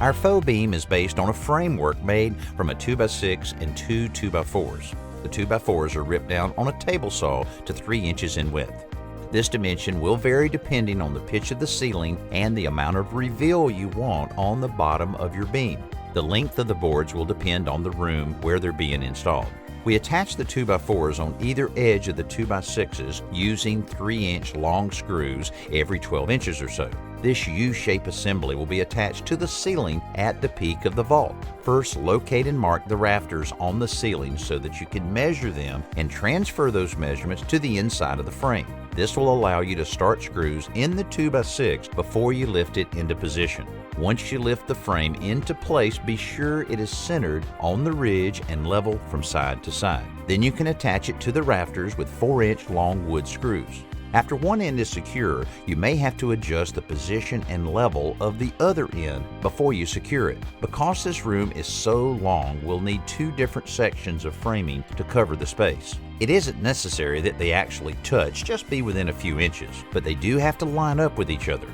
Our faux beam is based on a framework made from a 2x6 and two 2x4s. The 2x4s are ripped down on a table saw to 3 inches in width. This dimension will vary depending on the pitch of the ceiling and the amount of reveal you want on the bottom of your beam. The length of the boards will depend on the room where they're being installed. We attach the 2x4s on either edge of the 2x6s using 3-inch long screws every 12 inches or so. This U-shape assembly will be attached to the ceiling at the peak of the vault. First, locate and mark the rafters on the ceiling so that you can measure them and transfer those measurements to the inside of the frame. This will allow you to start screws in the 2x6 before you lift it into position. Once you lift the frame into place, be sure it is centered on the ridge and level from side to side. Then you can attach it to the rafters with 4-inch long wood screws. After one end is secure, you may have to adjust the position and level of the other end before you secure it. Because this room is so long, we'll need 2 different sections of framing to cover the space. It isn't necessary that they actually touch, just be within a few inches, but they do have to line up with each other.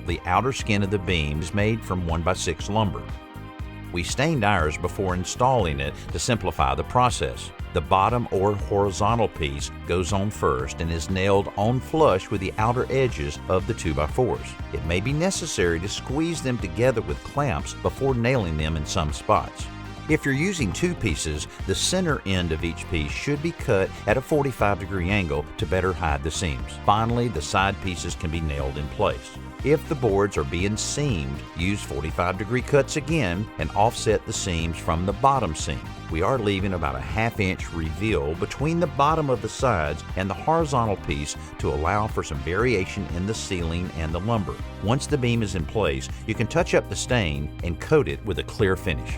The outer skin of the beam is made from 1x6 lumber. We stained ours before installing it to simplify the process. The bottom or horizontal piece goes on first and is nailed on flush with the outer edges of the 2x4s. It may be necessary to squeeze them together with clamps before nailing them in some spots. If you're using 2 pieces, the center end of each piece should be cut at a 45-degree angle to better hide the seams. Finally, the side pieces can be nailed in place. If the boards are being seamed, use 45-degree cuts again and offset the seams from the bottom seam. We are leaving about a 1/2 inch reveal between the bottom of the sides and the horizontal piece to allow for some variation in the ceiling and the lumber. Once the beam is in place, you can touch up the stain and coat it with a clear finish.